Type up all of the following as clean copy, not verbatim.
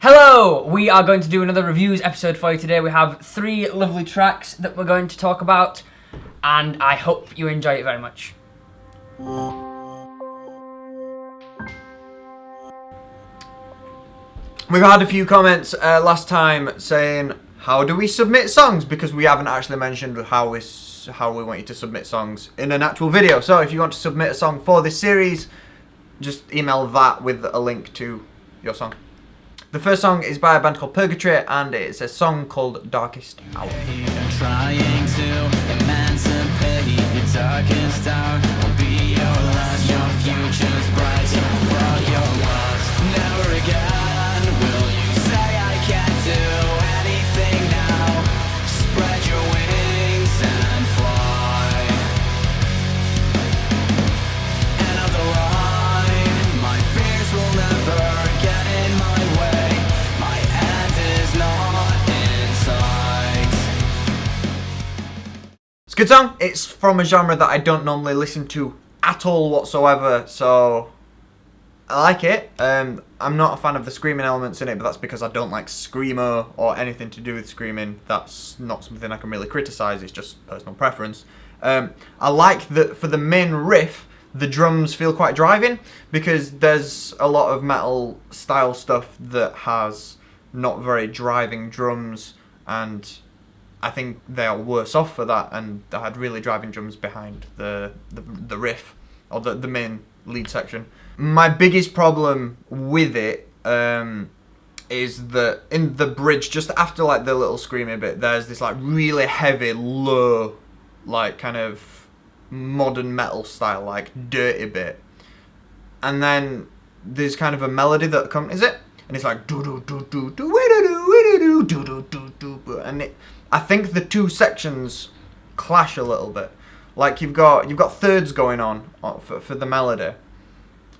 Hello! We are going to do another reviews episode for you today. We have 3 lovely tracks that we're going to talk about, and I hope you enjoy it very much. We've had a few comments last time saying, how do we submit songs? Because we haven't actually mentioned how we want you to submit songs in an actual video. So if you want to submit a song for this series, just email that with a link to your song. The first song is by a band called Purgatory, and it's a song called Darkest Hour. Trying to emancipate your darkest hour will be your last, your future's bright, for your lost. Never again will you say I can't do anything now. Spread your wings and fly. End of the line, my fears will never get in my way. My end is not in sight. It's a good song. It's from a genre that I don't normally listen to at all whatsoever, so I like it. I'm not a fan of the screaming elements in it, but that's because I don't like screamo or anything to do with screaming. That's not something I can really criticise, it's just personal preference. I like that for the main riff, the drums feel quite driving, because there's a lot of metal style stuff that has not very driving drums, and I think they are worse off for that, and they had really driving drums behind the riff, or the main lead section. My biggest problem with it is that in the bridge, just after like the little screaming bit, there's this like really heavy, low, like kind of modern metal style, like dirty bit, and then there's kind of a melody that accompanies it, and it's like do do do do do do do do do do, and I think the two sections clash a little bit. Like you've got thirds going on for the melody,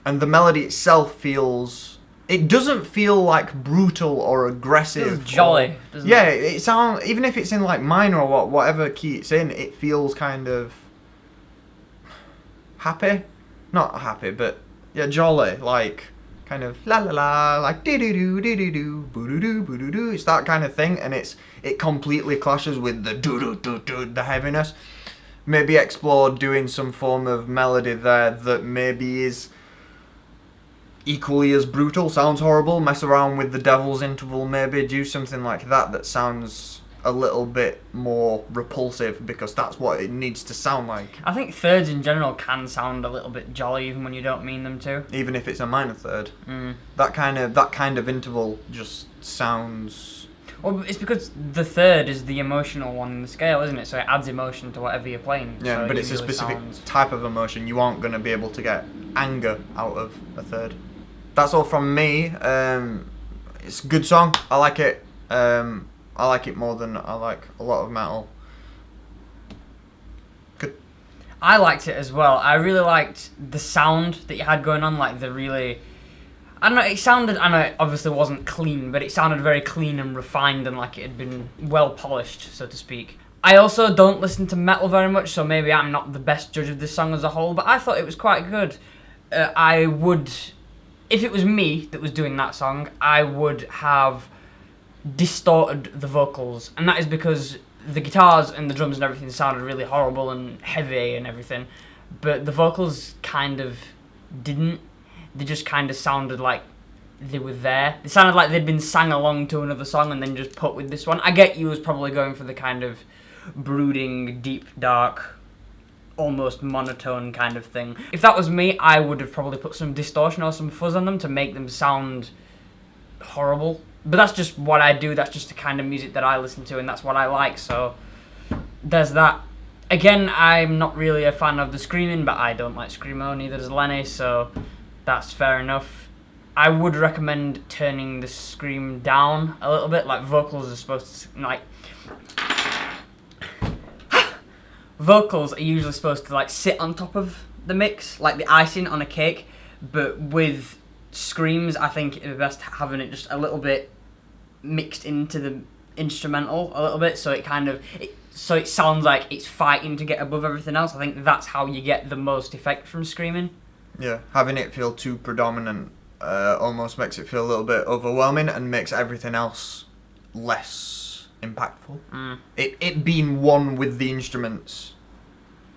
and the melody itself it doesn't feel like brutal or aggressive. It's jolly, doesn't yeah, it? it sounds, even if it's in like minor or whatever key it's in, it feels kind of happy, not happy, but yeah, jolly, like kind of la la la, like dee doo doo dee doo doo boo doo doo boo doo doo. It's that kind of thing, and it completely clashes with the doo doo doo doo, the heaviness. Maybe explore doing some form of melody there that maybe is equally as brutal, sounds horrible, mess around with the devil's interval, maybe do something like that sounds a little bit more repulsive, because that's what it needs to sound like. I think thirds in general can sound a little bit jolly even when you don't mean them to. Even if it's a minor third. That kind of interval just sounds... Well, it's because the third is the emotional one in the scale, isn't it? So it adds emotion to whatever you're playing. Yeah, so but it's a specific type of emotion. You aren't going to be able to get anger out of a third. That's all from me. It's a good song. I like it. I like it more than I like a lot of metal. Good. I liked it as well. I really liked the sound that you had going on, like the really... I don't know, it sounded, I know it obviously wasn't clean, but it sounded very clean and refined and like it had been well polished, so to speak. I also don't listen to metal very much, so maybe I'm not the best judge of this song as a whole, but I thought it was quite good. I would, if it was me that was doing that song, I would have distorted the vocals, and that is because the guitars and the drums and everything sounded really horrible and heavy and everything, but the vocals kind of didn't. They just kind of sounded like they were there. They sounded like they'd been sang along to another song and then just put with this one. I get you was probably going for the kind of brooding, deep, dark, almost monotone kind of thing. If that was me, I would have probably put some distortion or some fuzz on them to make them sound horrible. But that's just what I do, that's just the kind of music that I listen to, and that's what I like, so there's that. Again, I'm not really a fan of the screaming, but I don't like screamo, neither does Lenny, so that's fair enough. I would recommend turning the scream down a little bit, like vocals are supposed to, like... vocals are usually supposed to like sit on top of the mix, like the icing on a cake, but with screams, I think it'd be best having it just a little bit mixed into the instrumental a little bit, so it kind of... So it sounds like it's fighting to get above everything else. I think that's how you get the most effect from screaming. Yeah, having it feel too predominant almost makes it feel a little bit overwhelming and makes everything else less impactful. It being one with the instruments,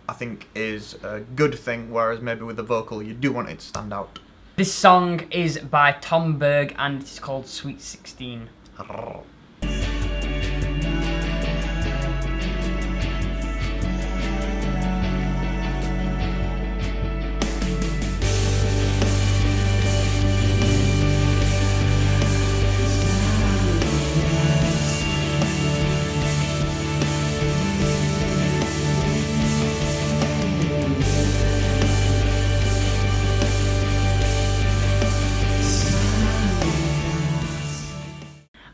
I think, is a good thing, whereas maybe with the vocal you do want it to stand out. This song is by Tom Berg and it's called Sweet 16.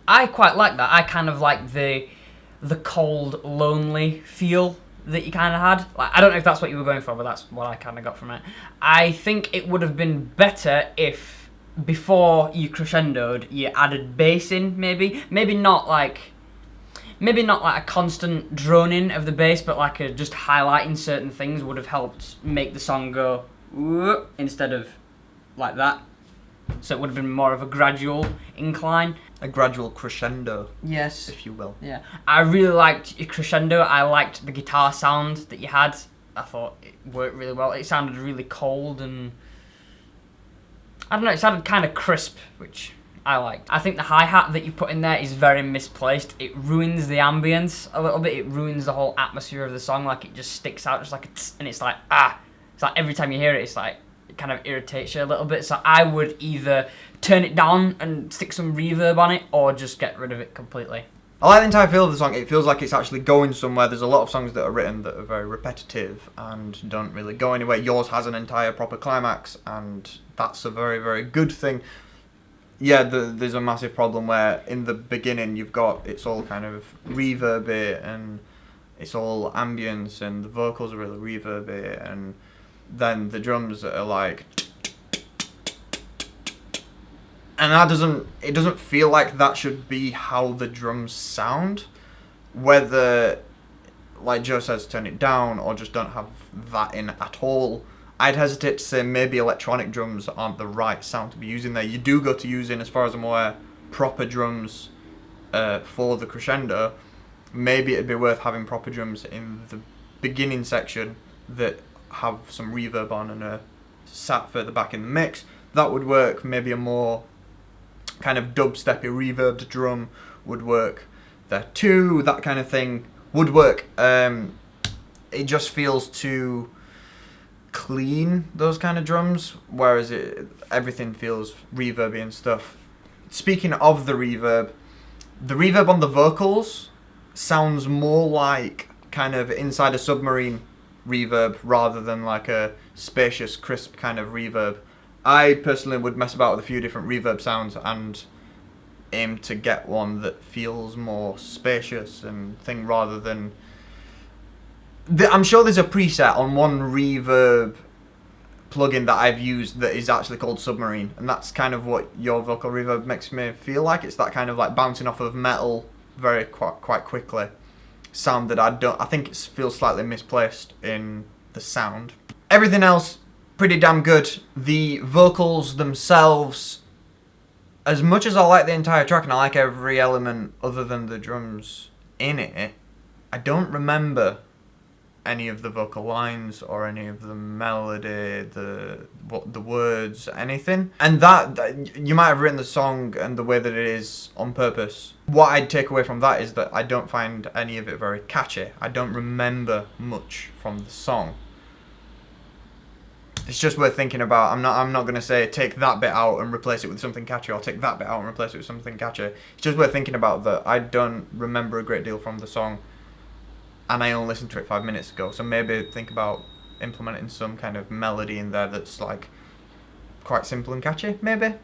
I quite like that. I kind of like the cold, lonely feel that you kind of had. Like, I don't know if that's what you were going for, but that's what I kind of got from it. I think it would have been better if before you crescendoed, you added bass in. Maybe not like a constant droning of the bass, but like just highlighting certain things would have helped make the song go whoop, instead of like that. So it would have been more of a gradual incline. A gradual crescendo, yes, if you will. Yeah, I really liked your crescendo. I liked the guitar sound that you had. I thought it worked really well. It sounded really cold and I don't know. It sounded kind of crisp, which I liked. I think the hi-hat that you put in there is very misplaced. It ruins the ambience a little bit. It ruins the whole atmosphere of the song. Like it just sticks out, just like a tss, and it's like It's like every time you hear it, it's like it kind of irritates you a little bit. So I would either turn it down and stick some reverb on it, or just get rid of it completely. I like the entire feel of the song. It feels like it's actually going somewhere. There's a lot of songs that are written that are very repetitive and don't really go anywhere. Yours has an entire proper climax, and that's a very, very good thing. Yeah, there's a massive problem where in the beginning it's all kind of reverby and it's all ambience and the vocals are really reverby, and then the drums are like, and it doesn't feel like that should be how the drums sound. Whether, like Joe says, turn it down or just don't have that in at all. I'd hesitate to say maybe electronic drums aren't the right sound to be using there. You do go to using, as far as I'm aware, proper drums for the crescendo. Maybe it'd be worth having proper drums in the beginning section that have some reverb on and are sat further back in the mix. That would work. Maybe a more kind of dubsteppy reverbed drum would work there too. That kind of thing would work. It just feels too clean, those kind of drums, whereas everything feels reverby and stuff. Speaking of the reverb on the vocals sounds more like kind of inside a submarine reverb rather than like a spacious, crisp kind of reverb. I personally would mess about with a few different reverb sounds and aim to get one that feels more spacious and thing rather than... I'm sure there's a preset on one reverb plugin that I've used that is actually called Submarine, and that's kind of what your vocal reverb makes me feel like. It's that kind of like bouncing off of metal very quite quickly sound that I think it feels slightly misplaced in the sound. Everything else pretty damn good. The vocals themselves, as much as I like the entire track and I like every element other than the drums in it, I don't remember any of the vocal lines or any of the melody, the words, anything. And that you might have written the song and the way that it is on purpose. What I'd take away from that is that I don't find any of it very catchy. I don't remember much from the song. It's just worth thinking about. I'm not going to say take that bit out and replace it with something catchy, or take that bit out and replace it with something catchy. It's just worth thinking about that I don't remember a great deal from the song, and I only listened to it 5 minutes ago, so maybe think about implementing some kind of melody in there that's like quite simple and catchy, maybe.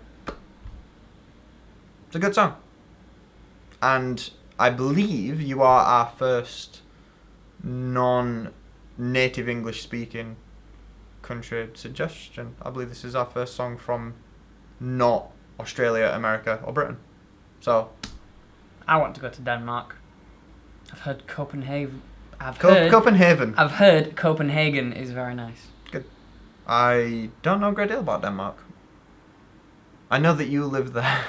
It's a good song. And I believe you are our first non-native English speaking country suggestion. I believe this is our first song from not Australia, America or Britain. So I want to go to Denmark. I've heard Copenhagen. Copenhagen. I've heard Copenhagen is very nice. Good. I don't know a great deal about Denmark. I know that you live there.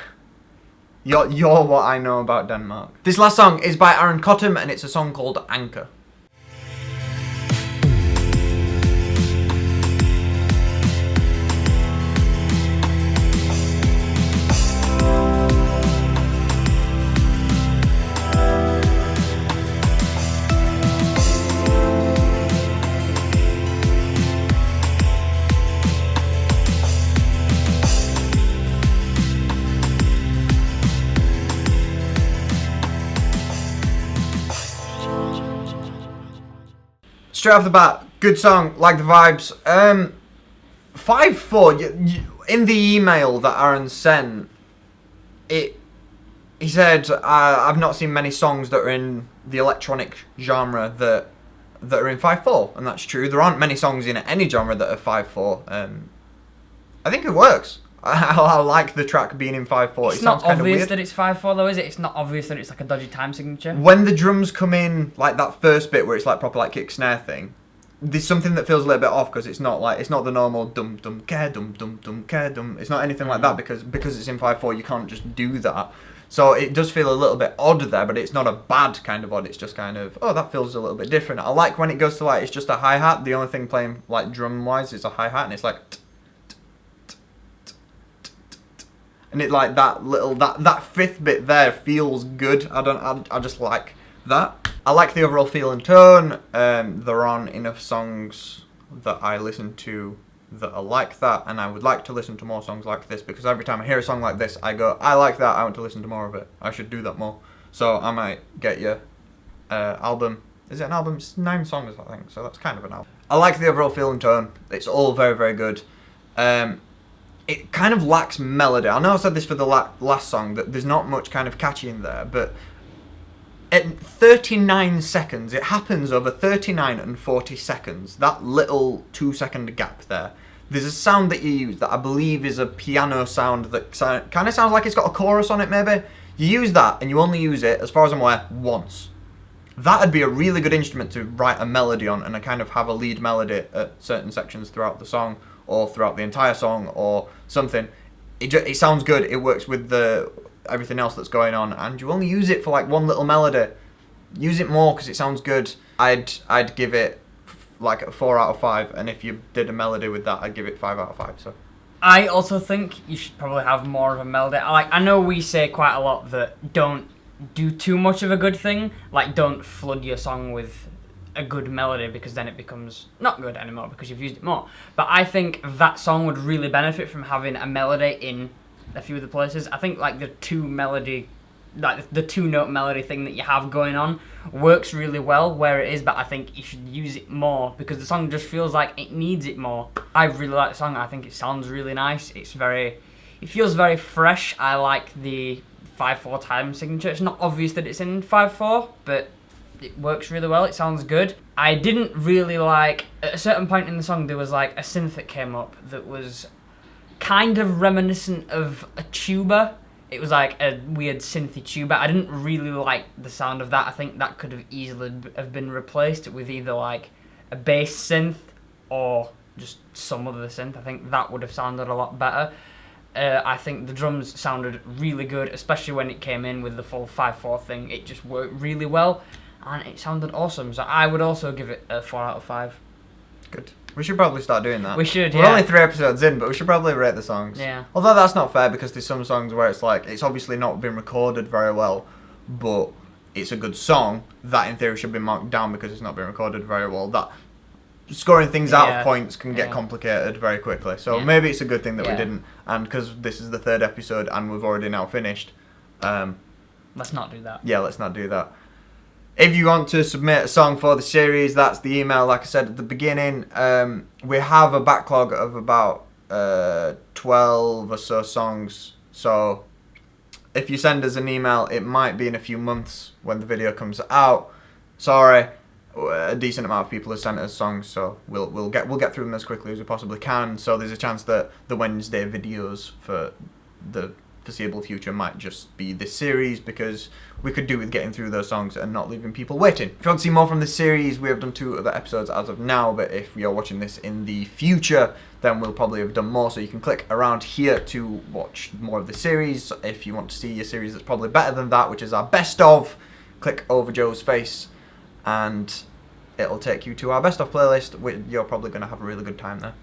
You're what I know about Denmark. This last song is by Aaron Cottam, and it's a song called Anchor. Straight off the bat, good song, like the vibes. 5/4. In the email that Aaron sent, he said, "I've not seen many songs that are in the electronic genre that are in 5/4," and that's true. There aren't many songs in any genre that are 5/4. I think it works. I like the track being in 5/4. It's not obvious that it's 5/4 though, is it? It's not obvious that it's like a dodgy time signature. When the drums come in, like that first bit where it's like proper like kick snare thing, there's something that feels a little bit off because it's not the normal dum dum care dum dum dum care dum. It's not anything like that because it's in 5/4. You can't just do that. So it does feel a little bit odd there, but it's not a bad kind of odd. It's just kind of, oh, that feels a little bit different. I like when it goes to like it's just a hi hat. The only thing playing like drum wise is a hi hat, and it's like. And it like that little that fifth bit there feels good. I just like that. I like the overall feel and tone. There aren't enough songs that I listen to that are like that, and I would like to listen to more songs like this because every time I hear a song like this, I go, I like that. I want to listen to more of it. I should do that more. So I might get you album. Is it an album? It's 9 songs, I think. So that's kind of an album. I like the overall feel and tone. It's all very, very good. It kind of lacks melody. I know I said this for the last song, that there's not much kind of catchy in there, but at 39 seconds, it happens over 39 and 40 seconds, that little 2-second gap there. There's a sound that you use that I believe is a piano sound that kind of sounds like it's got a chorus on it maybe. You use that and you only use it, as far as I'm aware, once. That'd be a really good instrument to write a melody on and kind of have a lead melody at certain sections throughout the song, or throughout the entire song, or something. It sounds good. It works with everything else that's going on, and you only use it for like one little melody. Use it more because it sounds good. I'd give it like a 4 out of 5, and if you did a melody with that, I'd give it 5 out of 5. So. I also think you should probably have more of a melody. I know we say quite a lot that don't do too much of a good thing. Like, don't flood your song with a good melody because then it becomes not good anymore because you've used it more. But I think that song would really benefit from having a melody in a few of the places. I think like the 2-note melody thing that you have going on works really well where it is, but I think you should use it more because the song just feels like it needs it more. I really like the song. I think it sounds really nice. It feels very fresh. I like the 5/4 time signature. It's not obvious that it's in 5/4, but it works really well. It sounds good. I didn't really like, at a certain point in the song, there was like a synth that came up that was kind of reminiscent of a tuba. It was like a weird synthy tuba. I didn't really like the sound of that. I think that could have easily have been replaced with either like a bass synth or just some other synth. I think that would have sounded a lot better. I think the drums sounded really good, especially when it came in with the full 5/4 thing. It just worked really well. And it sounded awesome, so I would also give it a 4 out of 5. Good. We should probably start doing that. We should, We're only 3 episodes in, but we should probably rate the songs. Yeah. Although that's not fair because there's some songs where it's like, it's obviously not been recorded very well, but it's a good song. That in theory should be marked down because it's not been recorded very well. That scoring things out of points can get complicated very quickly. So maybe it's a good thing that we didn't. And because this is the 3rd episode and we've already now finished. Let's not do that. Yeah, let's not do that. If you want to submit a song for the series, that's the email, like I said at the beginning. We have a backlog of about 12 or so songs. So if you send us an email, it might be in a few months when the video comes out. Sorry, a decent amount of people have sent us songs, so we'll get through them as quickly as we possibly can. So there's a chance that the Wednesday videos for the foreseeable future might just be this series, because we could do with getting through those songs and not leaving people waiting. If you want to see more from this series, we have done 2 other episodes as of now, but if you're watching this in the future, then we'll probably have done more, so you can click around here to watch more of the series. If you want to see a series that's probably better than that, which is our best of, click over Joe's face and it'll take you to our best of playlist. You're probably going to have a really good time there.